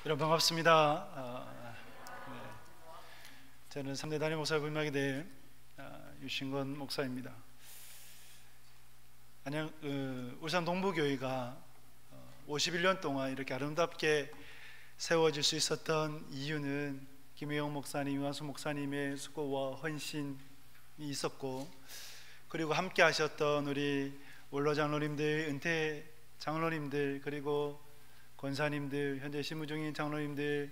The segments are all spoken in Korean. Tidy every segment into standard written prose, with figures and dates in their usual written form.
여러분 반갑습니다. 네. 저는 3대 담임 목사 부임하게 된 유신권 목사입니다. 울산 동부교회가 51년 동안 이렇게 아름답게 세워질 수 있었던 이유는 김혜영 목사님, 이완수 목사님의 수고와 헌신이 있었고, 그리고 함께 하셨던 우리 원로 장로님들, 은퇴 장로님들, 그리고 권사님들, 현재 신무 중인 장로님들,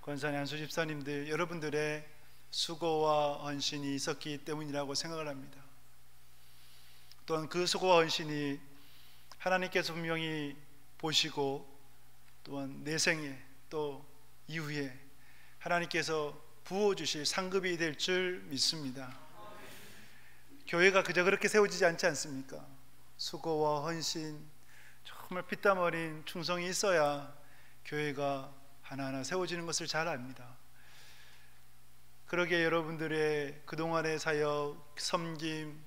권사님, 안수 집사님들, 여러분들의 수고와 헌신이 있었기 때문이라고 생각을 합니다. 또한 그 수고와 헌신이 하나님께서 분명히 보시고, 또한 내 생에 또 이후에 하나님께서 부어주실 상급이 될 줄 믿습니다. 교회가 그저 그렇게 세워지지 않지 않습니까? 수고와 헌신, 정말 피땀 어린 충성이 있어야 교회가 하나하나 세워지는 것을 잘 압니다. 그러기에 여러분들의 그동안의 사역, 섬김,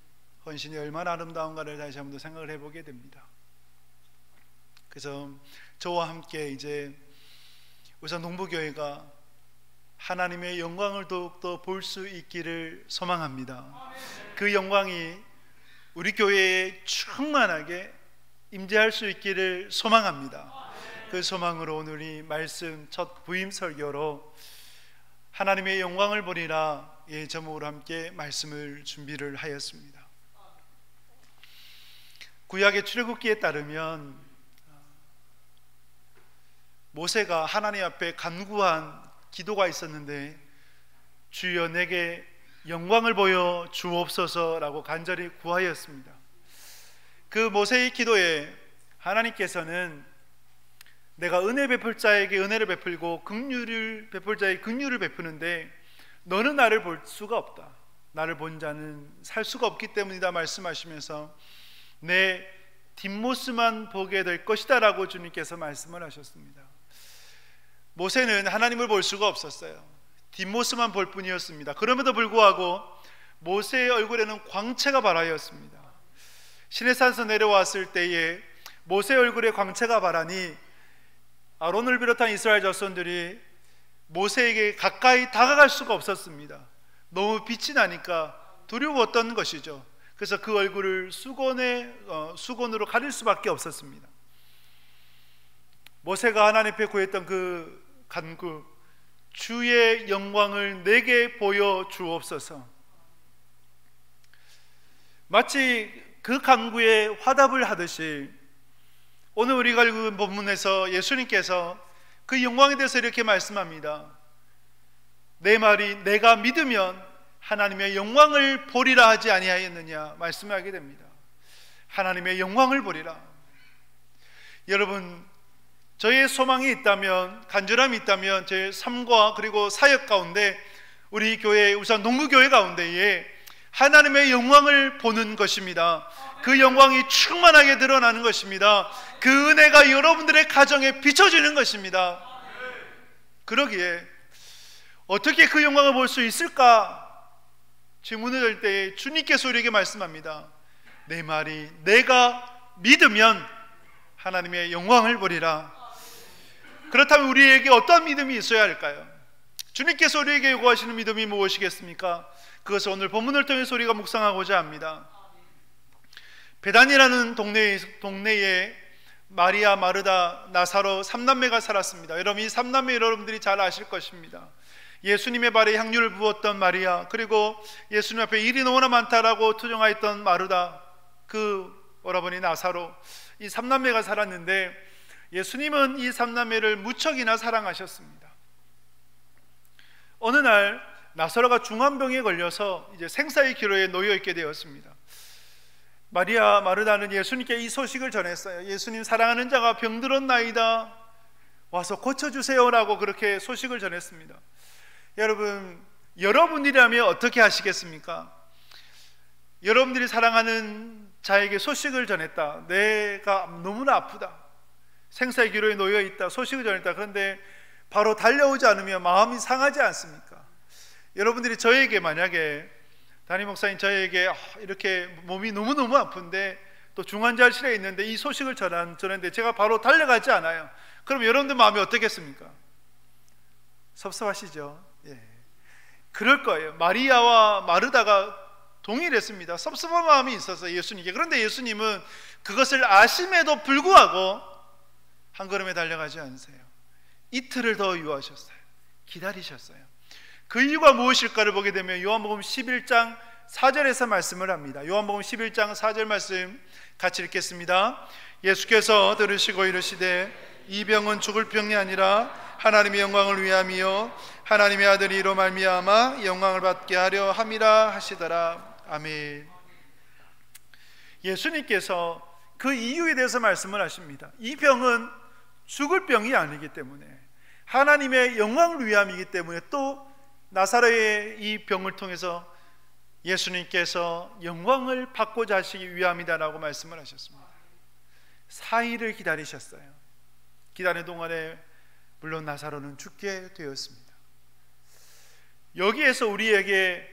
헌신이 얼마나 아름다운가를 다시 한번 더 생각을 해보게 됩니다. 그래서 저와 함께 이제 울산 동부교회가 하나님의 영광을 더욱더 볼 수 있기를 소망합니다. 그 영광이 우리 교회에 충만하게 임재할 수 있기를 소망합니다. 그 소망으로 오늘 이 말씀 첫 부임 설교로 하나님의 영광을 보리라 의 제목으로 함께 말씀을 준비를 하였습니다. 구약의 출애굽기에 따르면 모세가 하나님 앞에 간구한 기도가 있었는데, 주여 내게 영광을 보여 주옵소서라고 간절히 구하였습니다. 그 모세의 기도에 하나님께서는 내가 은혜 베풀 자에게 은혜를 베풀고 긍휼을 베풀 자에게 긍휼을 베푸는데 너는 나를 볼 수가 없다, 나를 본 자는 살 수가 없기 때문이다 말씀하시면서 내 뒷모습만 보게 될 것이다 라고 주님께서 말씀을 하셨습니다. 모세는 하나님을 볼 수가 없었어요. 뒷모습만 볼 뿐이었습니다. 그럼에도 불구하고 모세의 얼굴에는 광채가 발하였습니다. 시내산에서 내려왔을 때에 모세의 얼굴에 광채가 발하니 아론을 비롯한 이스라엘 자손들이 모세에게 가까이 다가갈 수가 없었습니다. 너무 빛이 나니까 두려웠던 것이죠. 그래서 그 얼굴을 수건으로 가릴 수밖에 없었습니다. 모세가 하나님 앞에 구했던 그 간구, 주의 영광을 내게 보여 주옵소서. 마치 그 간구에 화답을 하듯이 오늘 우리가 읽은 본문에서 예수님께서 그 영광에 대해서 이렇게 말씀합니다. 내 말이 내가 믿으면 하나님의 영광을 보리라 하지 아니하였느냐 말씀하게 됩니다. 하나님의 영광을 보리라. 여러분, 저의 소망이 있다면, 간절함이 있다면 제 삶과 그리고 사역 가운데 우리 교회 울산 동부교회 가운데에 하나님의 영광을 보는 것입니다. 그 영광이 충만하게 드러나는 것입니다. 그 은혜가 여러분들의 가정에 비춰지는 것입니다. 그러기에 어떻게 그 영광을 볼 수 있을까 질문을 할 때에 주님께서 우리에게 말씀합니다. 내 말이 내가 믿으면 하나님의 영광을 보리라. 그렇다면 우리에게 어떤 믿음이 있어야 할까요? 주님께서 우리에게 요구하시는 믿음이 무엇이겠습니까? 그것을 오늘 본문을 통해서 우리가 묵상하고자 합니다. 베단이라는 동네에 마리아, 마르다, 나사로 3남매가 살았습니다. 여러분, 이 3남매 여러분들이 잘 아실 것입니다. 예수님의 발에 향유를 부었던 마리아, 그리고 예수님 앞에 일이 너무나 많다라고 투정하였던 마르다, 그 오라버니 나사로, 이 3남매가 살았는데 예수님은 이 3남매를 무척이나 사랑하셨습니다. 어느 날 나사로가 중환병에 걸려서 이제 생사의 기로에 놓여 있게 되었습니다. 마리아, 마르다는 예수님께 이 소식을 전했어요. 예수님, 사랑하는 자가 병들었나이다, 와서 고쳐주세요라고 그렇게 소식을 전했습니다. 여러분, 여러분이라면 어떻게 하시겠습니까? 여러분들이 사랑하는 자에게 소식을 전했다, 내가 너무나 아프다, 생사의 기로에 놓여 있다, 소식을 전했다. 그런데 바로 달려오지 않으면 마음이 상하지 않습니까? 여러분들이 저에게 만약에, 담임 목사님 저에게 이렇게 몸이 너무너무 아픈데 또 중환자실에 있는데 이 소식을 전했는데 제가 바로 달려가지 않아요. 그럼 여러분들 마음이 어떻겠습니까? 섭섭하시죠? 예. 그럴 거예요. 마리아와 마르다가 동일했습니다. 섭섭한 마음이 있어서 예수님께. 그런데 예수님은 그것을 아심에도 불구하고 한 걸음에 달려가지 않으세요. 이틀을 더 유하셨어요. 기다리셨어요. 그 이유가 무엇일까를 보게 되면 요한복음 11장 4절에서 말씀을 합니다. 요한복음 11장 4절 말씀 같이 읽겠습니다. 예수께서 들으시고 이르시되 이 병은 죽을 병이 아니라 하나님의 영광을 위함이요 하나님의 아들이 이로 말미암아 영광을 받게 하려 함이라 하시더라. 아멘. 예수님께서 그 이유에 대해서 말씀을 하십니다. 이 병은 죽을 병이 아니기 때문에 하나님의 영광을 위함이기 때문에 또 나사로의 이 병을 통해서 예수님께서 영광을 받고자 하시기 위함이다라고 말씀을 하셨습니다. 4일을 기다리셨어요. 기다리는 동안에 물론 나사로는 죽게 되었습니다. 여기에서 우리에게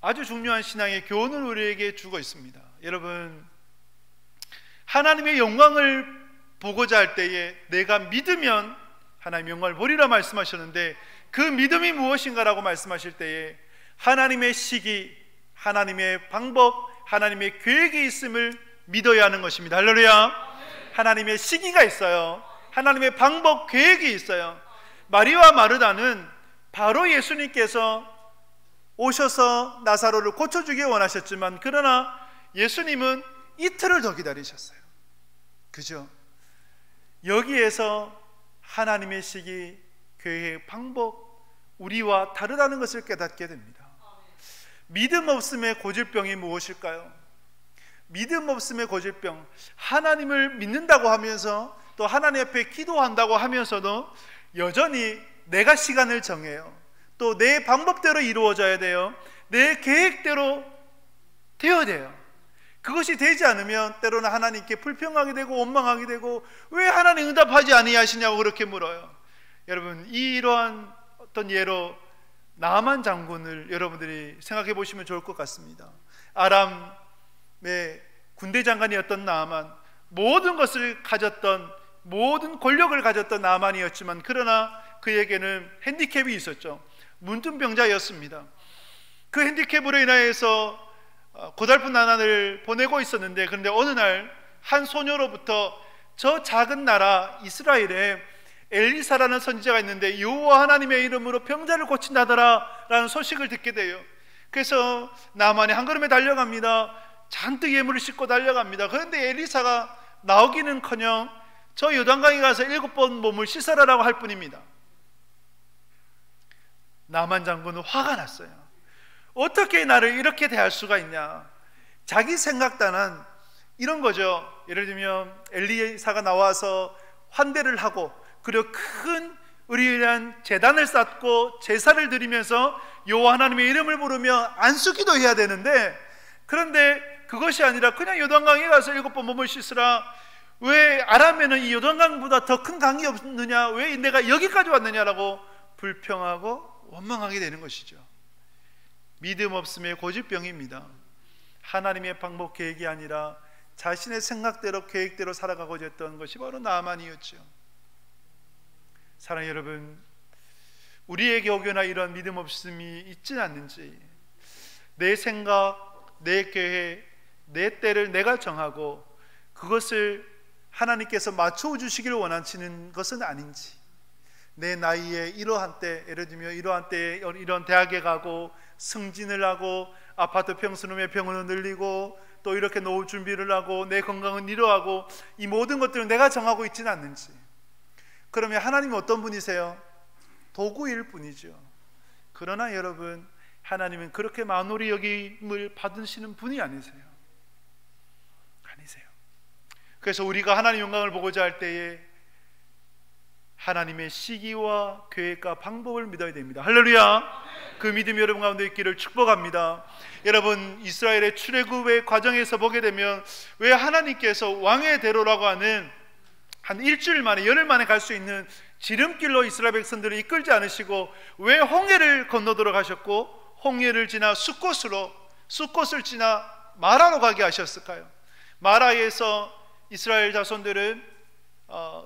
아주 중요한 신앙의 교훈을 우리에게 주고 있습니다. 여러분, 하나님의 영광을 보고자 할 때에 내가 믿으면 하나님의 영광을 보리라 말씀하셨는데 그 믿음이 무엇인가라고 말씀하실 때에 하나님의 시기, 하나님의 방법, 하나님의 계획이 있음을 믿어야 하는 것입니다. 할렐루야. 하나님의 시기가 있어요. 하나님의 방법, 계획이 있어요. 마리아와 마르다는 바로 예수님께서 오셔서 나사로를 고쳐주기 원하셨지만 그러나 예수님은 이틀을 더 기다리셨어요. 그죠? 여기에서 하나님의 시기, 계획, 방법, 우리와 다르다는 것을 깨닫게 됩니다. 믿음 없음의 고질병이 무엇일까요? 믿음 없음의 고질병, 하나님을 믿는다고 하면서 또 하나님 앞에 기도한다고 하면서도 여전히 내가 시간을 정해요. 또 내 방법대로 이루어져야 돼요. 내 계획대로 되어야 돼요. 그것이 되지 않으면 때로는 하나님께 불평하게 되고 원망하게 되고 왜 하나님 응답하지 아니하시냐고 그렇게 물어요. 여러분, 이러한 어떤 예로 나만 장군을 여러분들이 생각해 보시면 좋을 것 같습니다. 아람의 군대 장관이었던 나아만, 모든 것을 가졌던, 모든 권력을 가졌던 나아만이었지만 그러나 그에게는 핸디캡이 있었죠. 문둥병자였습니다. 그 핸디캡으로 인하여서 고달픈 나날을 보내고 있었는데 그런데 어느 날 한 소녀로부터 저 작은 나라 이스라엘에 엘리사라는 선지자가 있는데 여호와 하나님의 이름으로 병자를 고친다더라 라는 소식을 듣게 돼요. 그래서 나만이 한 걸음에 달려갑니다. 잔뜩 예물을 싣고 달려갑니다. 그런데 엘리사가 나오기는커녕 저 요단강에 가서 7번 몸을 씻어라라고 할 뿐입니다. 나만 장군은 화가 났어요. 어떻게 나를 이렇게 대할 수가 있냐. 자기 생각단은 이런 거죠. 예를 들면 엘리사가 나와서 환대를 하고 그리고 큰 의리한 제단을 쌓고 제사를 드리면서 여호와 하나님의 이름을 부르며 안수기도 해야 되는데 그런데 그것이 아니라 그냥 요단강에 가서 7번 몸을 씻으라. 왜 아람에는 이 요단강보다 더 큰 강이 없느냐, 왜 내가 여기까지 왔느냐라고 불평하고 원망하게 되는 것이죠. 믿음 없음의 고질병입니다. 하나님의 방법 계획이 아니라 자신의 생각대로 계획대로 살아가고자 했던 것이 바로 나아만이었죠. 사랑하는 여러분, 우리에게 혹여나 이런 믿음 없음이 있지는 않는지, 내 생각, 내 계획, 내 때를 내가 정하고 그것을 하나님께서 맞춰 주시기를 원하시는 것은 아닌지, 내 나이에 이러한 때, 예를 들면 이러한 때에 이런 대학에 가고 승진을 하고 아파트 평수놈의 병원을 늘리고 또 이렇게 노후 준비를 하고 내 건강은 이러하고 이 모든 것들을 내가 정하고 있지는 않는지. 그러면 하나님은 어떤 분이세요? 도구일 뿐이죠. 그러나 여러분, 하나님은 그렇게 만홀히 여김을 받으시는 분이 아니세요. 그래서 우리가 하나님 영광을 보고자 할 때에 하나님의 시기와 계획과 방법을 믿어야 됩니다. 할렐루야. 그 믿음이 여러분 가운데 있기를 축복합니다. 여러분, 이스라엘의 출애굽의 과정에서 보게 되면 왜 하나님께서 왕의 대로라고 하는 한 일주일 만에, 열흘 만에 갈 수 있는 지름길로 이스라엘 백성들을 이끌지 않으시고 왜 홍해를 건너도록 하셨고 홍해를 지나 숫곳을 지나 마라로 가게 하셨을까요? 마라에서 이스라엘 자손들은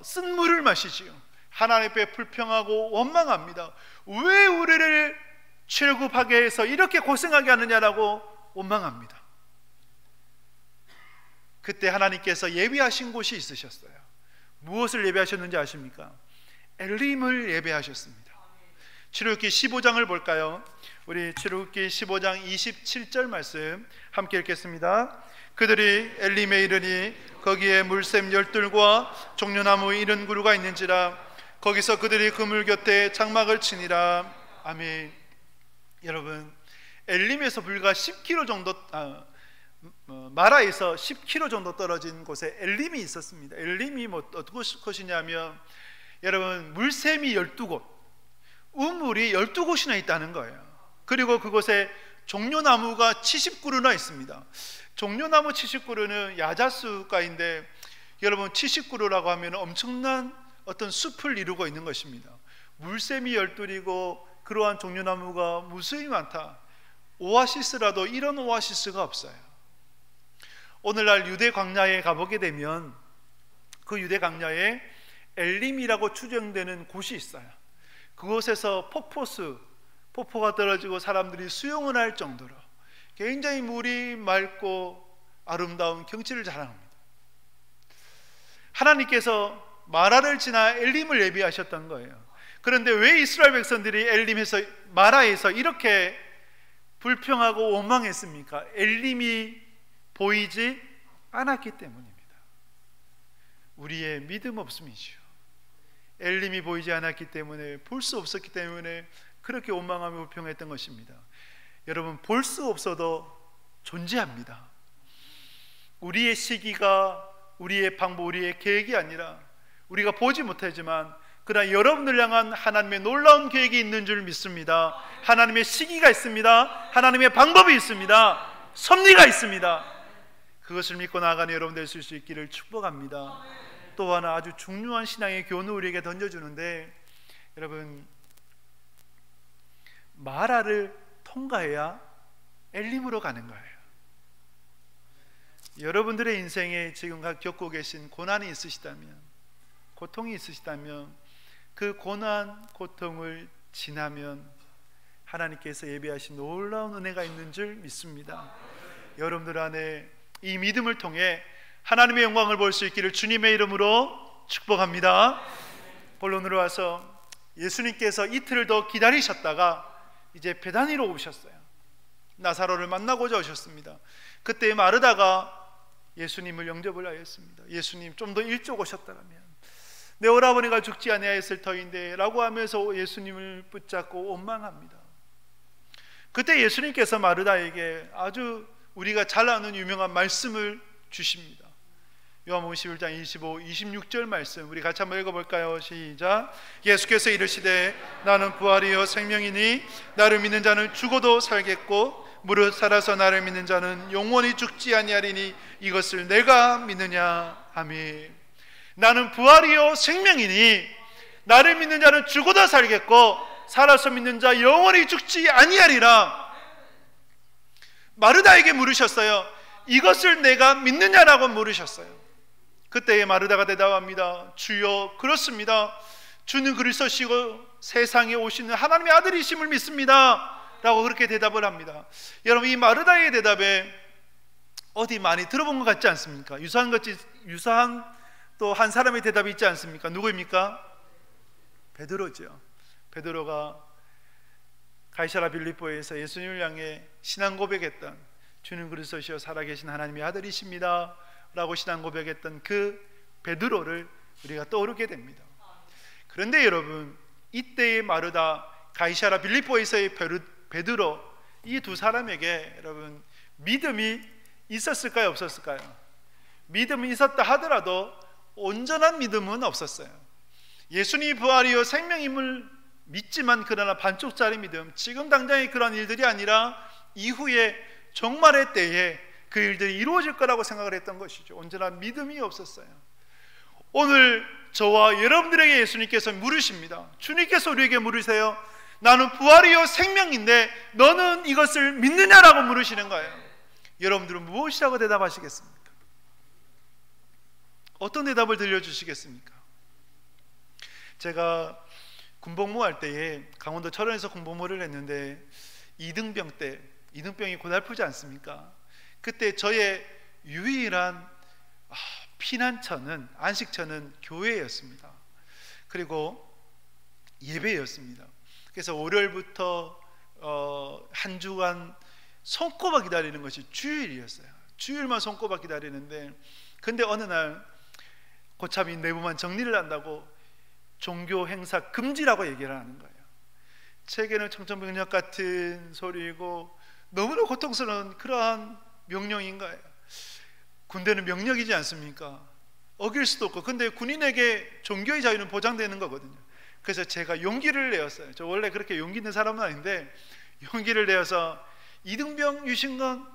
쓴 물을 마시지요. 하나님 앞에 불평하고 원망합니다. 왜 우리를 출애굽하게 해서 이렇게 고생하게 하느냐라고 원망합니다. 그때 하나님께서 예비하신 곳이 있으셨어요. 무엇을 예배하셨는지 아십니까? 엘림을 예배하셨습니다. 출애굽기 15장을 볼까요? 우리 출애굽기 15장 27절 말씀 함께 읽겠습니다. 그들이 엘림에 이르니 거기에 물샘 12과 종려나무 70그루가 있는지라 거기서 그들이 그물 곁에 장막을 치니라. 아멘. 여러분, 엘림에서 불과 10km 정도 마라에서 10km 정도 떨어진 곳에 엘림이 있었습니다. 엘림이 어떤 곳이냐면 여러분, 물샘이 12곳, 우물이 12곳이나 있다는 거예요. 그리고 그곳에 종려나무가 70그루나 있습니다. 종려나무 70그루는 야자수가인데 여러분, 70그루라고 하면 엄청난 어떤 숲을 이루고 있는 것입니다. 물샘이 12이고 그러한 종려나무가 무수히 많다. 오아시스라도 이런 오아시스가 없어요. 오늘날 유대 광야에 가보게 되면 그 유대 광야에 엘림이라고 추정되는 곳이 있어요. 그곳에서 폭포가 떨어지고 사람들이 수영을 할 정도로 굉장히 물이 맑고 아름다운 경치를 자랑합니다. 하나님께서 마라를 지나 엘림을 예비하셨던 거예요. 그런데 왜 이스라엘 백성들이 엘림에서 마라에서 이렇게 불평하고 원망했습니까? 엘림이 보이지 않았기 때문입니다. 우리의 믿음 없음이죠. 엘림이 보이지 않았기 때문에, 볼 수 없었기 때문에 그렇게 원망하며 불평했던 것입니다. 여러분, 볼 수 없어도 존재합니다. 우리의 시기가 우리의 방법, 우리의 계획이 아니라 우리가 보지 못하지만 그러나 여러분을 향한 하나님의 놀라운 계획이 있는 줄 믿습니다. 하나님의 시기가 있습니다. 하나님의 방법이 있습니다. 섭리가 있습니다. 그것을 믿고 나아가는 여러분 될 수 있기를 축복합니다. 또 하나 아주 중요한 신앙의 교훈을 우리에게 던져주는데, 여러분, 마라를 통과해야 엘림으로 가는 거예요. 여러분들의 인생에 지금 겪고 계신 고난이 있으시다면, 고통이 있으시다면 그 고난, 고통을 지나면 하나님께서 예비하신 놀라운 은혜가 있는 줄 믿습니다. 여러분들 안에 이 믿음을 통해 하나님의 영광을 볼 수 있기를 주님의 이름으로 축복합니다. 본론으로 와서 예수님께서 이틀을 더 기다리셨다가 이제 베다니로 오셨어요. 나사로를 만나고자 오셨습니다. 그때 마르다가 예수님을 영접을 하였습니다. 예수님, 좀 더 일찍 오셨다면 내 오라버니가 죽지 아니하였을 터인데 라고 하면서 예수님을 붙잡고 원망합니다. 그때 예수님께서 마르다에게 아주 우리가 잘 아는 유명한 말씀을 주십니다. 요한복음 11장 25, 26절 말씀 우리 같이 한번 읽어볼까요? 시작. 예수께서 이르시되 나는 부활이요 생명이니 나를 믿는 자는 죽어도 살겠고 무릇 살아서 나를 믿는 자는 영원히 죽지 아니하리니 이것을 내가 믿느냐. 아멘. 나는 부활이요 생명이니 나를 믿는 자는 죽어도 살겠고 살아서 믿는 자 영원히 죽지 아니하리라. 마르다에게 물으셨어요. 이것을 내가 믿느냐라고 물으셨어요. 그때에 마르다가 대답합니다. 주여, 그렇습니다. 주는 그리스도시고 세상에 오시는 하나님의 아들이심을 믿습니다 라고 그렇게 대답을 합니다. 여러분, 이 마르다의 대답에 어디 많이 들어본 것 같지 않습니까? 유사한 또 한 사람의 대답이 있지 않습니까? 누구입니까? 베드로죠. 베드로가 가이사랴 빌립보에서 예수님을 향해 신앙 고백했던 주는 그리스도시요 살아계신 하나님의 아들이십니다 라고 신앙 고백했던 그 베드로를 우리가 떠오르게 됩니다. 그런데 여러분, 이때의 마르다, 가이사랴 빌립보에서의 베드로, 이 두 사람에게 여러분 믿음이 있었을까요? 없었을까요? 믿음이 있었다 하더라도 온전한 믿음은 없었어요. 예수님이 부활이요 생명임을 믿지만 그러나 반쪽짜리 믿음, 지금 당장의 그런 일들이 아니라 이후에 종말의 때에 그 일들이 이루어질 거라고 생각을 했던 것이죠. 온전한 믿음이 없었어요. 오늘 저와 여러분들에게 예수님께서 물으십니다. 주님께서 우리에게 물으세요. 나는 부활이요 생명인데 너는 이것을 믿느냐라고 물으시는 거예요. 여러분들은 무엇이라고 대답하시겠습니까? 어떤 대답을 들려주시겠습니까? 제가 군복무할 때에 강원도 철원에서 군복무를 했는데 이등병 때, 이등병이 고달프지 않습니까? 그때 저의 유일한 피난처는, 안식처는 교회였습니다. 그리고 예배였습니다. 그래서 월요일부터 한 주간 손꼽아 기다리는 것이 주일이었어요. 주일만 손꼽아 기다리는데, 근데 어느 날 고참이 내부만 정리를 한다고 종교 행사 금지라고 얘기를 하는 거예요. 제게는 청천벽력 같은 소리이고 너무나 고통스러운 그러한 명령인 거예요. 군대는 명령이지 않습니까? 어길 수도 없고, 근데 군인에게 종교의 자유는 보장되는 거거든요. 그래서 제가 용기를 내었어요. 저 원래 그렇게 용기 있는 사람은 아닌데 용기를 내어서 이등병 유신건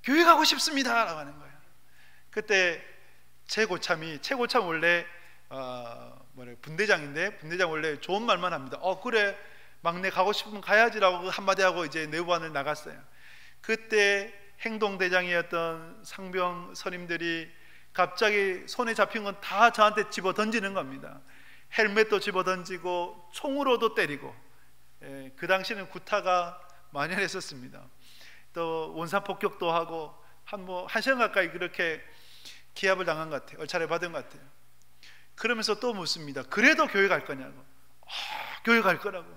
교회 가고 싶습니다 라고 하는 거예요. 그때 최고참 원래 분대장인데, 분대장 원래 좋은 말만 합니다. 그래 막내 가고 싶으면 가야지라고 한마디 하고 이제 내부반을 나갔어요. 그때 행동대장이었던 상병 선임들이 갑자기 손에 잡힌 건 다 저한테 집어 던지는 겁니다. 헬멧도 집어 던지고 총으로도 때리고, 그 당시는 구타가 만연했었습니다. 또 원산 폭격도 하고 한 시간 가까이 그렇게 기합을 당한 것 같아요. 얼차례 받은 것 같아요. 그러면서 또 묻습니다. 그래도 교회 갈 거냐고. 교회 갈 거라고,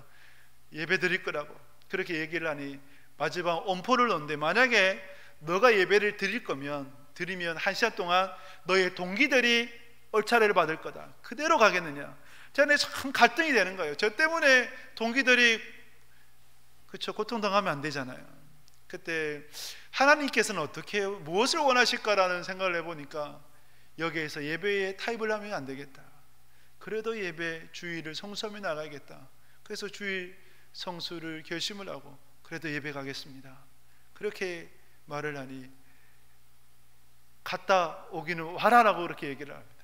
예배 드릴 거라고 그렇게 얘기를 하니 마지막 엄포를 넣는데, 만약에 너가 예배를 드리면 1시간 동안 너의 동기들이 얼차례를 받을 거다. 그대로 가겠느냐. 저는 참 갈등이 되는 거예요. 저 때문에 동기들이 고통당하면 안 되잖아요. 그때 하나님께서는 어떻게 해요? 무엇을 원하실까라는 생각을 해보니까 여기에서 예배에 타입을 하면 안 되겠다. 그래도 예배 주일을 성수하며 나가야겠다. 그래서 주일 성수를 결심을 하고 그래도 예배 가겠습니다. 그렇게 말을 하니 갔다 오기는 와라라고 그렇게 얘기를 합니다.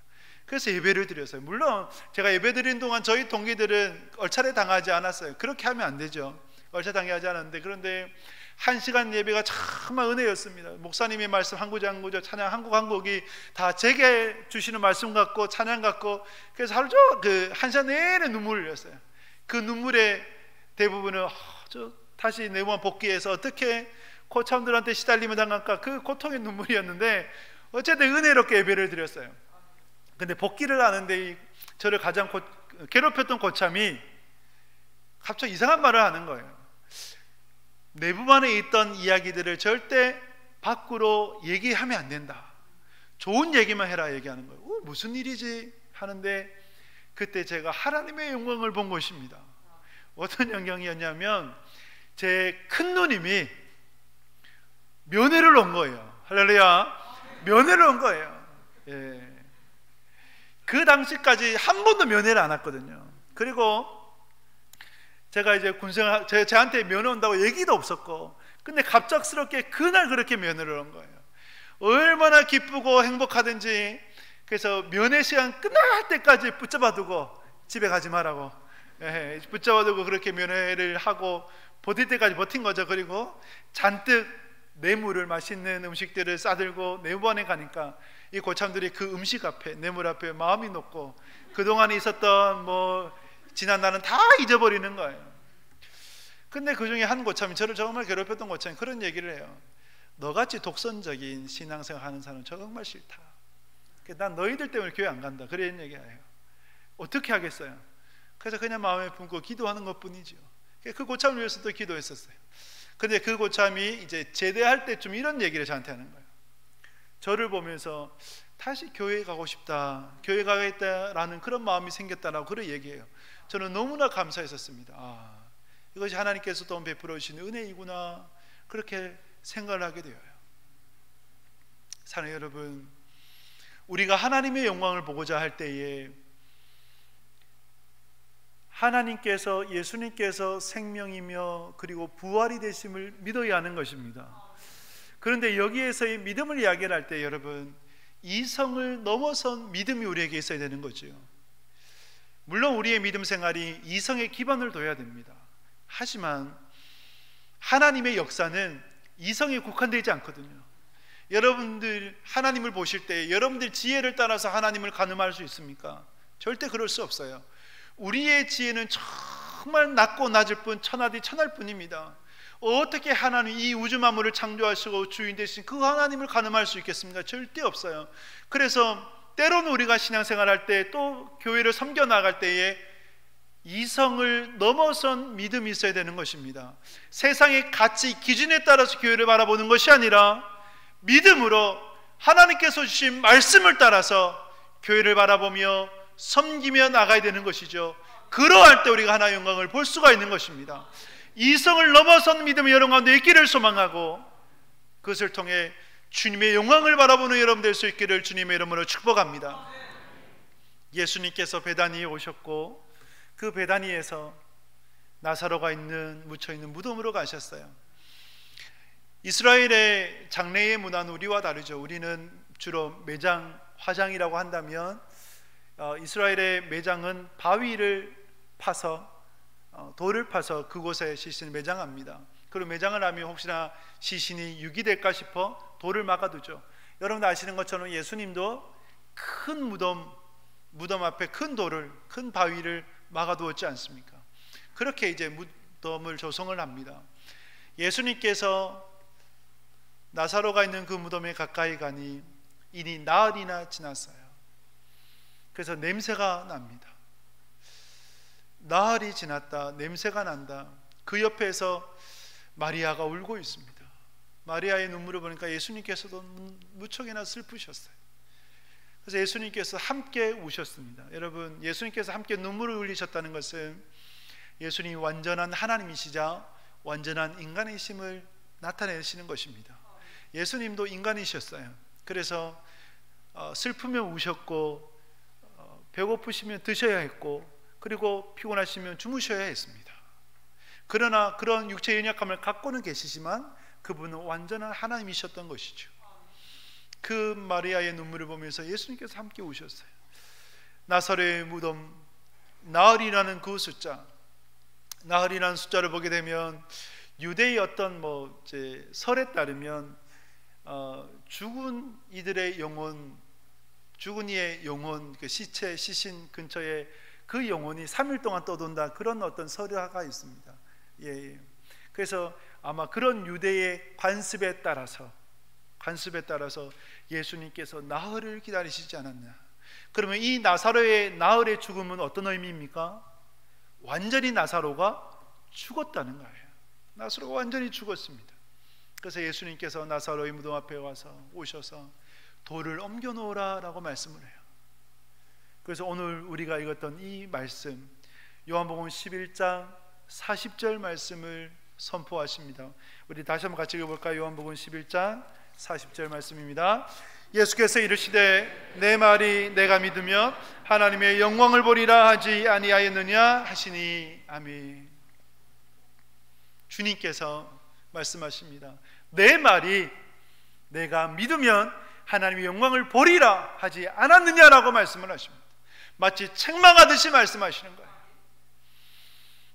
그래서 예배를 드렸어요. 물론 제가 예배 드린 동안 저희 동기들은 얼차례 당하지 않았어요. 그렇게 하면 안 되죠. 얼차례 당하지 않았는데, 그런데 1시간 예배가 정말 은혜였습니다. 목사님의 말씀 한 구절 한 구절, 찬양 한 곡 한 곡이 다 제게 주시는 말씀 같고 찬양 같고, 그래서 하루 종일 1시간 내내 눈물을 흘렸어요. 그 눈물의 대부분은 다시 내부만 복귀해서 어떻게 고참들한테 시달림을 당할까, 그 고통의 눈물이었는데 어쨌든 은혜롭게 예배를 드렸어요. 근데 복귀를 하는데 저를 가장 괴롭혔던 고참이 갑자기 이상한 말을 하는 거예요. 내부만에 있던 이야기들을 절대 밖으로 얘기하면 안 된다. 좋은 얘기만 해라 얘기하는 거예요. 무슨 일이지 하는데, 그때 제가 하나님의 영광을 본 것입니다. 어떤 영광이었냐면 제 큰 누님이 면회를 온 거예요. 할렐루야. 면회를 온 거예요. 예. 그 당시까지 한 번도 면회를 안 왔거든요. 그리고 제가 이제 군생활, 저한테 면회 온다고 얘기도 없었고, 근데 갑작스럽게 그날 그렇게 면회를 온 거예요. 얼마나 기쁘고 행복하든지. 그래서 면회 시간 끝날 때까지 붙잡아두고 집에 가지 말라고, 붙잡아두고 그렇게 면회를 하고 버틸 때까지 버틴 거죠. 그리고 잔뜩 뇌물을, 맛있는 음식들을 싸들고 내부반에 가니까 이 고참들이 그 음식 앞에, 뇌물 앞에 마음이 녹고 그동안에 있었던 지난 날은 다 잊어버리는 거예요. 근데 그 중에 한 고참이, 저를 정말 괴롭혔던 고참이 그런 얘기를 해요. 너같이 독선적인 신앙생활 하는 사람은 정말 싫다. 난 너희들 때문에 교회 안 간다. 그런 얘기예요. 어떻게 하겠어요? 그래서 그냥 마음에 품고 기도하는 것 뿐이죠. 그 고참을 위해서도 기도했었어요. 근데 그 고참이 이제 제대할 때쯤 이런 얘기를 저한테 하는 거예요. 저를 보면서 다시 교회에 가고 싶다, 교회 가겠다라는 그런 마음이 생겼다라고 그런 얘기해요. 저는 너무나 감사했었습니다. 이것이 하나님께서 또 베풀어 주신 은혜이구나, 그렇게 생각을 하게 되어요. 사랑하는 여러분, 우리가 하나님의 영광을 보고자 할 때에 하나님께서, 예수님께서 생명이며 그리고 부활이 되심을 믿어야 하는 것입니다. 그런데 여기에서의 믿음을 이야기할 때 여러분, 이성을 넘어선 믿음이 우리에게 있어야 되는 거죠. 물론 우리의 믿음 생활이 이성에 기반을 둬야 됩니다. 하지만 하나님의 역사는 이성에 국한되지 않거든요. 여러분들 하나님을 보실 때 여러분들 지혜를 따라서 하나님을 가늠할 수 있습니까? 절대 그럴 수 없어요. 우리의 지혜는 정말 낮고 낮을 뿐, 천하디 천할 뿐입니다. 어떻게 하나님 이 우주 만물을 창조하시고 주인 되신 그 하나님을 가늠할 수 있겠습니까? 절대 없어요. 그래서 때로는 우리가 신앙생활할 때, 또 교회를 섬겨 나갈 때에 이성을 넘어선 믿음이 있어야 되는 것입니다. 세상의 가치, 기준에 따라서 교회를 바라보는 것이 아니라 믿음으로 하나님께서 주신 말씀을 따라서 교회를 바라보며 섬기며 나가야 되는 것이죠. 그러할 때 우리가 하나님의 영광을 볼 수가 있는 것입니다. 이성을 넘어선 믿음이 여러분 가운데 있기를 소망하고, 그것을 통해 주님의 영광을 바라보는 여러분 될 수 있기를 주님의 이름으로 축복합니다. 예수님께서 베다니에 오셨고, 그 베다니에서 나사로가 묻혀있는 무덤으로 가셨어요. 이스라엘의 장례의 문화는 우리와 다르죠. 우리는 주로 매장, 화장이라고 한다면, 이스라엘의 매장은 바위를 파서, 돌을 파서 그곳에 시신을 매장합니다. 그리고 매장을 하면 혹시나 시신이 유기될까 싶어 돌을 막아두죠. 여러분 아시는 것처럼 예수님도 큰 무덤 앞에 큰 돌을, 큰 바위를 막아두었지 않습니까? 그렇게 이제 무덤을 조성을 합니다. 예수님께서 나사로가 있는 그 무덤에 가까이 가니 이니 나흘이나 지났어요. 그래서 냄새가 납니다. 나흘이 지났다, 냄새가 난다. 그 옆에서 마리아가 울고 있습니다. 마리아의 눈물을 보니까 예수님께서도 무척이나 슬프셨어요. 그래서 예수님께서 함께 우셨습니다. 여러분, 예수님께서 함께 눈물을 흘리셨다는 것은 예수님이 완전한 하나님이시자 완전한 인간이심을 나타내시는 것입니다. 예수님도 인간이셨어요. 그래서 슬프면 우셨고, 배고프시면 드셔야 했고, 그리고 피곤하시면 주무셔야 했습니다. 그러나 그런 육체의 연약함을 갖고는 계시지만 그분은 완전한 하나님이셨던 것이죠. 그 마리아의 눈물을 보면서 예수님께서 함께 우셨어요. 나사로의 무덤, 나흘이라는 그 숫자, 나흘이라는 숫자를 보게 되면 유대의 어떤 설에 따르면 죽은 이들의 영혼, 죽은 이의 영혼, 그 시체, 시신 근처에 그 영혼이 3일 동안 떠돈다, 그런 어떤 설화가 있습니다. 예. 그래서 아마 그런 유대의 관습에 따라서 예수님께서 나흘을 기다리시지 않았나. 그러면 이 나사로의 나흘의 죽음은 어떤 의미입니까? 완전히 나사로가 죽었다는 거예요. 나사로가 완전히 죽었습니다. 그래서 예수님께서 나사로의 무덤 앞에 와서 오셔서 돌을 옮겨 놓으라 라고 말씀을 해요. 그래서 오늘 우리가 읽었던 이 말씀, 요한복음 11장 40절 말씀을 선포하십니다. 우리 다시 한번 같이 읽어볼까요? 요한복음 11장 40절 말씀입니다. 예수께서 이르시되 내 말이 내가 믿으면 하나님의 영광을 보리라 하지 아니하였느냐 하시니. 아멘. 주님께서 말씀하십니다. 내 말이 내가 믿으면 하나님의 영광을 보리라 하지 않았느냐라고 말씀을 하십니다. 마치 책망하듯이 말씀하시는 거예요.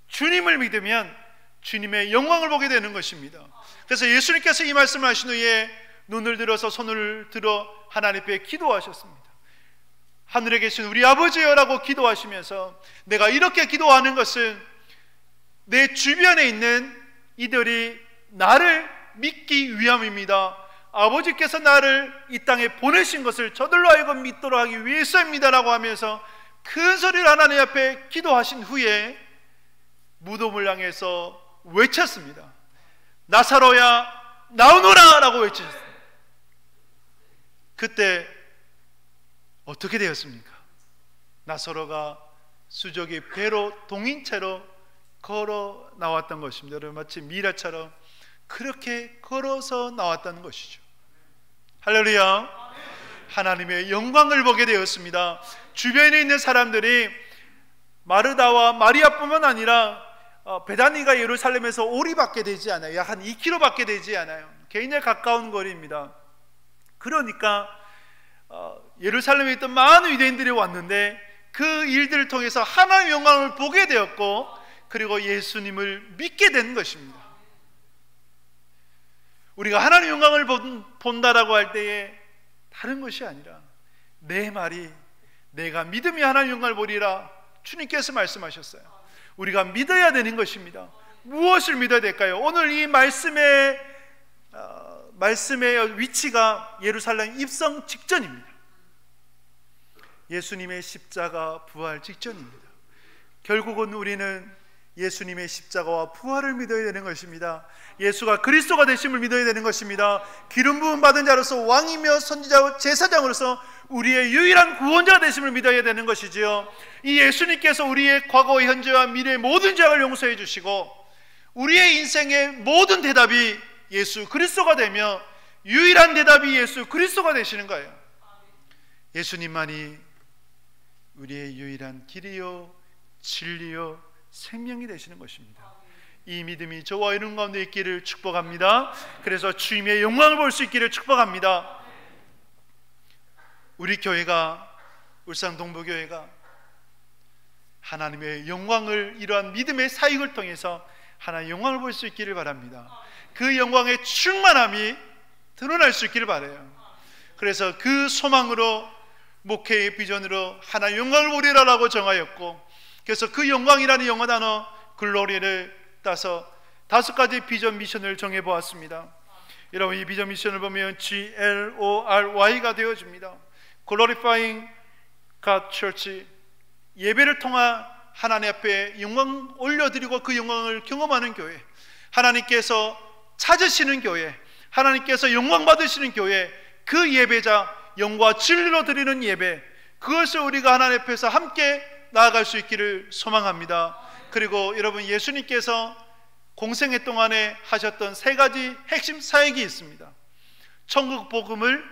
주님을 믿으면 주님의 영광을 보게 되는 것입니다. 그래서 예수님께서 이 말씀을 하신 후에 눈을 들어서 손을 들어 하나님 앞에 기도하셨습니다. 하늘에 계신 우리 아버지여 라고 기도하시면서, 내가 이렇게 기도하는 것은 내 주변에 있는 이들이 나를 믿기 위함입니다. 아버지께서 나를 이 땅에 보내신 것을 저들로 하여금 믿도록 하기 위해서입니다 라고 하면서 큰 소리를 하나님 앞에 기도하신 후에 무덤을 향해서 외쳤습니다. 나사로야 나오너라 라고 외치셨습니다. 그때 어떻게 되었습니까? 나사로가 수족이 배로 동인채로 걸어 나왔던 것입니다. 여러분, 마치 미라처럼 그렇게 걸어서 나왔다는 것이죠. 할렐루야. 하나님의 영광을 보게 되었습니다. 주변에 있는 사람들이 마르다와 마리아뿐만 아니라 베다니가 예루살렘에서 오리밖에 되지 않아요. 약 한 2km밖에 되지 않아요. 굉장히 가까운 거리입니다. 그러니까 예루살렘에 있던 많은 유대인들이 왔는데 그 일들을 통해서 하나님의 영광을 보게 되었고, 그리고 예수님을 믿게 된 것입니다. 우리가 하나님의 영광을 본다라고 할 때에 다른 것이 아니라 내 말이 내가 믿으면 하나님 영광을 보리라 주님께서 말씀하셨어요. 우리가 믿어야 되는 것입니다. 무엇을 믿어야 될까요? 오늘 이 말씀의 위치가 예루살렘 입성 직전입니다. 예수님의 십자가 부활 직전입니다. 결국은 우리는 예수님의 십자가와 부활을 믿어야 되는 것입니다. 예수가 그리스도가 되심을 믿어야 되는 것입니다. 기름 부음 받은 자로서 왕이며 선지자와 제사장으로서 우리의 유일한 구원자가 되심을 믿어야 되는 것이지요. 이 예수님께서 우리의 과거, 현재와 미래의 모든 죄악을 용서해 주시고 우리의 인생의 모든 대답이 예수 그리스도가 되며 유일한 대답이 예수 그리스도가 되시는 거예요. 예수님만이 우리의 유일한 길이요 진리요 생명이 되시는 것입니다. 이 믿음이 저와 여러분 가운데 있기를 축복합니다. 그래서 주님의 영광을 볼 수 있기를 축복합니다. 우리 교회가, 울산 동부교회가 하나님의 영광을, 이러한 믿음의 사역을 통해서 하나님의 영광을 볼 수 있기를 바랍니다. 그 영광의 충만함이 드러날 수 있기를 바라요. 그래서 그 소망으로 목회의 비전으로 하나님의 영광을 보리라라고 정하였고, 그래서 그 영광이라는 영어 단어 글로리를 따서 5가지 비전 미션을 정해보았습니다. 여러분, 이 비전 미션을 보면 GLORY가 되어집니다. Glorifying God Church, 예배를 통한 하나님 앞에 영광 올려드리고 그 영광을 경험하는 교회, 하나님께서 찾으시는 교회, 하나님께서 영광 받으시는 교회, 그 예배자, 영과 진리로 드리는 예배, 그것을 우리가 하나님 앞에서 함께 나아갈 수 있기를 소망합니다. 그리고 여러분, 예수님께서 공생애 동안에 하셨던 3가지 핵심 사역이 있습니다. 천국 복음을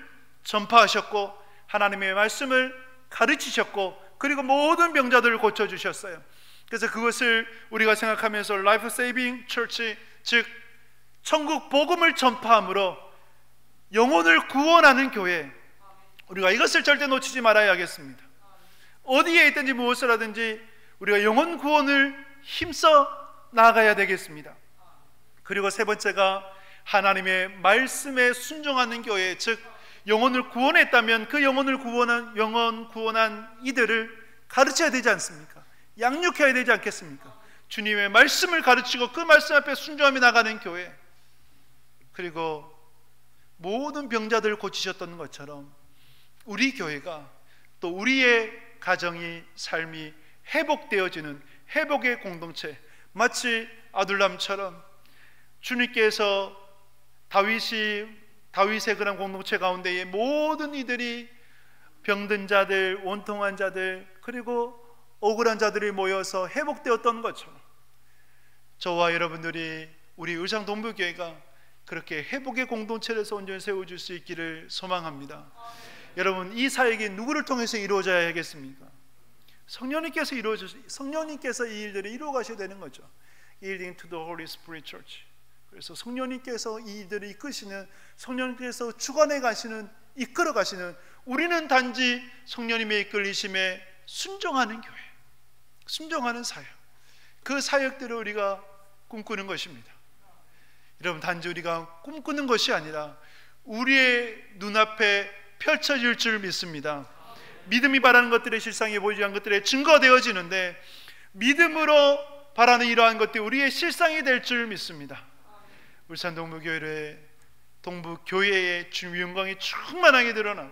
전파하셨고, 하나님의 말씀을 가르치셨고, 그리고 모든 병자들을 고쳐주셨어요. 그래서 그것을 우리가 생각하면서 라이프 세이빙 처치, 즉 천국 복음을 전파함으로 영혼을 구원하는 교회, 우리가 이것을 절대 놓치지 말아야 하겠습니다. 어디에 있든지 무엇을 하든지 우리가 영혼 구원을 힘써 나아가야 되겠습니다. 그리고 3번째가 하나님의 말씀에 순종하는 교회, 즉 영혼을 구원했다면 그 영혼 구원한 이들을 가르쳐야 되지 않습니까? 양육해야 되지 않겠습니까? 주님의 말씀을 가르치고 그 말씀 앞에 순종하며 나가는 교회, 그리고 모든 병자들을 고치셨던 것처럼 우리 교회가 또 우리의 가정이, 삶이 회복되어지는 회복의 공동체, 마치 아둘람처럼 주님께서 다윗의 그런 공동체 가운데에 모든 이들이 병든 자들, 원통한 자들, 그리고 억울한 자들이 모여서 회복되었던 것처럼 저와 여러분들이 우리 의상 동부교회가 그렇게 회복의 공동체에서 온전히 세워줄 수 있기를 소망합니다. 여러분, 이 사역이 누구를 통해서 이루어져야 하겠습니까? 성령님께서 이 일들을 이루어 가셔야 되는 거죠. Yielding to the Holy Spirit Church. 그래서 성령님께서 이 일들을 이끄시는, 성령님께서 주관해 가시는, 이끌어 가시는, 우리는 단지 성령님의 이끌리심에 순종하는 교회, 순종하는 사역, 그 사역들을 우리가 꿈꾸는 것입니다. 여러분, 단지 우리가 꿈꾸는 것이 아니라 우리의 눈앞에 펼쳐질 줄 믿습니다. 믿음이 바라는 것들의 실상이 보이지 않는 것들의 증거가 되어지는데, 믿음으로 바라는 이러한 것들이 우리의 실상이 될 줄 믿습니다. 울산 동부교회의 주님의 영광이 충만하게 드러나고,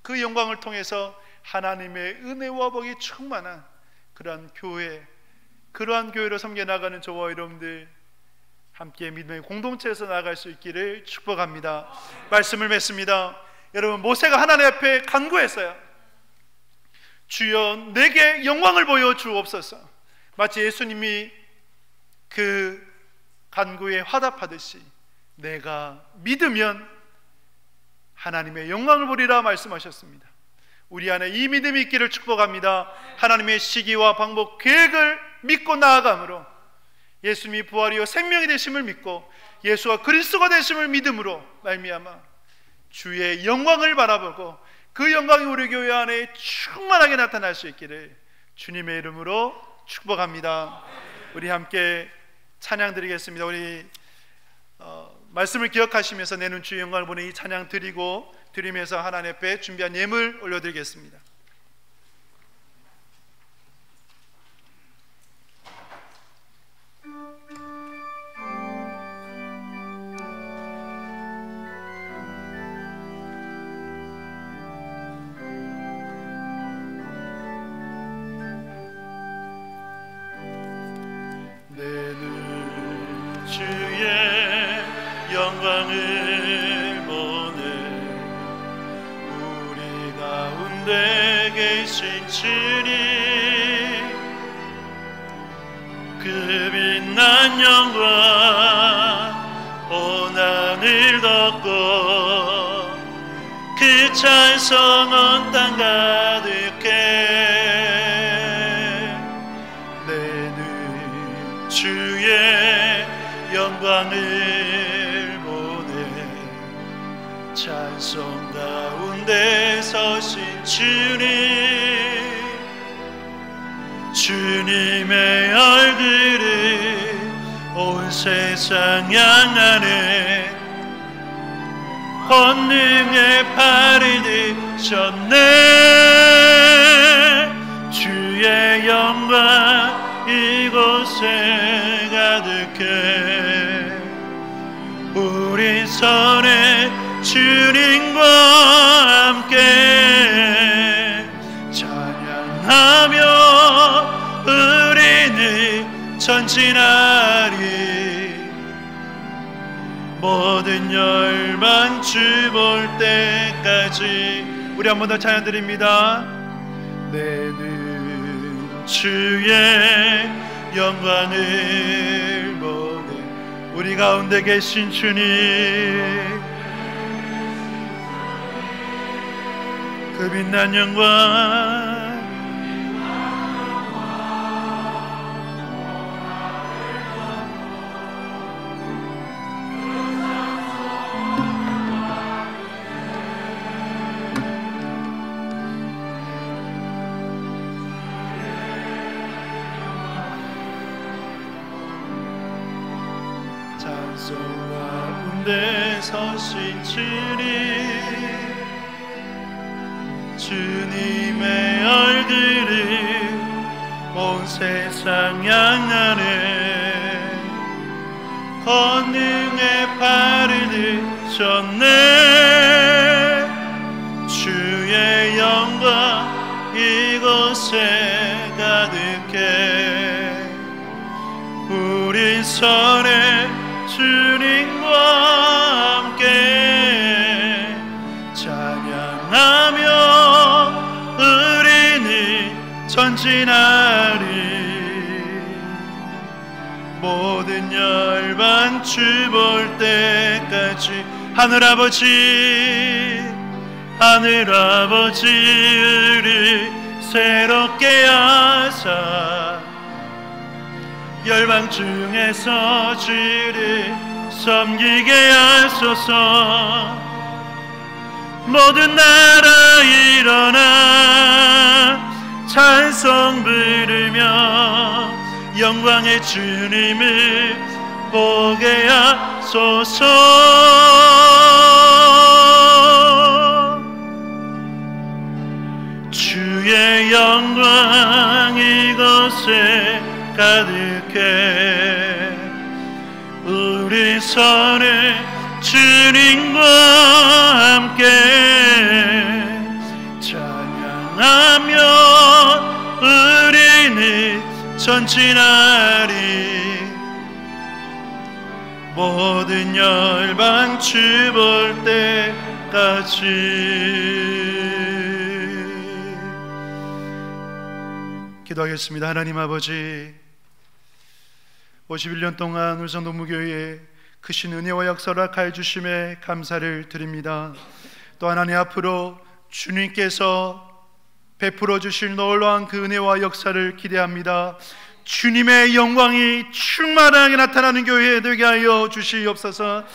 그 영광을 통해서 하나님의 은혜와 복이 충만한 그러한 교회, 그러한 교회로 섬겨나가는 저와 여러분들 함께 믿음의 공동체에서 나아갈 수 있기를 축복합니다. 말씀을 맺습니다. 여러분, 모세가 하나님 앞에 간구했어요. 주여, 내게 영광을 보여 주옵소서. 마치 예수님이 그 간구에 화답하듯이 내가 믿으면 하나님의 영광을 보리라 말씀하셨습니다. 우리 안에 이 믿음이 있기를 축복합니다. 하나님의 시기와 방법, 계획을 믿고 나아감으로 예수님이 부활이요 생명이 되심을 믿고 예수가 그리스도가 되심을 믿음으로 말미암아 주의 영광을 바라보고 그 영광이 우리 교회 안에 충만하게 나타날 수 있기를 주님의 이름으로 축복합니다. 우리 함께 찬양 드리겠습니다. 우리 말씀을 기억하시면서 내는 주의 영광을 보는 이 찬양 드리면서 하나님 앞에 준비한 예물 올려드리겠습니다. 주의 영광을 보내 우리 가운데 계신 주님 그 빛난 영광 온 하늘 덮고 그 찬송 온 땅 가득해 내는 주의 영광을 보내 찬송 가운데 서신 주님의 얼굴을 온 세상 향하네 권능의 팔을 드셨네 주의 영광 이곳에 가득해 우리 손에 주님과 함께 찬양하며 우리는 전진하리 모든 열방 주 볼 때까지 우리 한 번 더 찬양 드립니다. 내는 주의 영광을 보내 우리 가운데 계신 주님 그 빛난 영광 가운데 서신 주님의 얼굴을 온 세상 향하네 권능의 팔을 드셨네 주의 영광 이곳에 가득해 우리 손에 주님과 함께 찬양하며 우리는 전진하리 모든 열방 주 볼 때까지 하늘아버지 우리 새롭게 하사 열방 중에서 주를 섬기게 하소서 모든 나라 일어나 찬송 부르며 영광의 주님을 보게 하소서 주의 영광 이곳에 가득해 우리 손에 주님과 함께 찬양하며 우리는 전진하리 모든 열방 주 볼 때까지 기도하겠습니다. 하나님 아버지 51년 동안 울산동무교회에 크신 은혜와 역사를 허락하여 주심에 감사를 드립니다. 또 하나님 앞으로 주님께서 베풀어 주실 놀라운 그 은혜와 역사를 기대합니다. 주님의 영광이 충만하게 나타나는 교회 되게 하여 주시옵소서.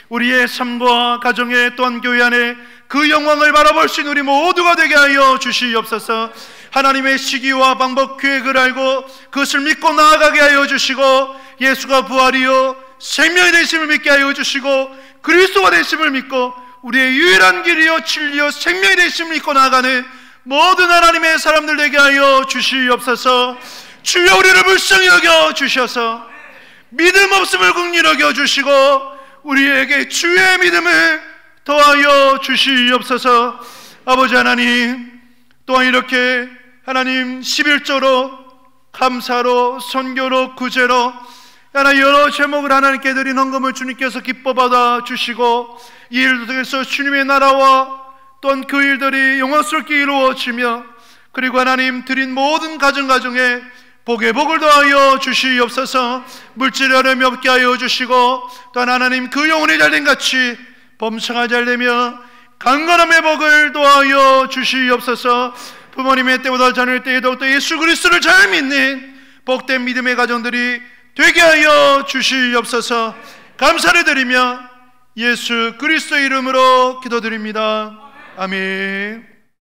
우리의 삶과 가정의 또한 교회 안에 그 영광을 바라볼 수 있는 우리 모두가 되게 하여 주시옵소서. 하나님의 시기와 방법 계획을 알고 그것을 믿고 나아가게 하여 주시고 예수가 부활이요 생명이 되심을 믿게 하여 주시고 그리스도가 되심을 믿고 우리의 유일한 길이요 진리요 생명이 되심을 믿고 나아가는 모든 하나님의 사람들 되게 하여 주시옵소서. 주여 우리를 불쌍히 여겨 주셔서 믿음 없음을 긍휼히 여겨 주시고 우리에게 주의 믿음을 더하여 주시옵소서. 아버지 하나님 또한 이렇게 하나님 11조로 감사로 선교로 구제로 따라 여러 제목을 하나님께 드린 헌금을 주님께서 기뻐 받아 주시고 이 일을 통해서 주님의 나라와 또한 그 일들이 영광스럽게 이루어지며 그리고 하나님 드린 모든 가정에 복에 복을 더하여 주시옵소서. 물질의 어려움이 없게 하여 주시고 또한 하나님 그 영혼이 잘된 같이 범사가 잘되며 강건함의 복을 더하여 주시옵소서. 부모님의 때보다 자녀의 때에 더욱더 예수 그리스도를 잘 믿는 복된 믿음의 가정들이 되게 하여 주시옵소서. 감사를 드리며 예수 그리스도의 이름으로 기도드립니다. 아멘.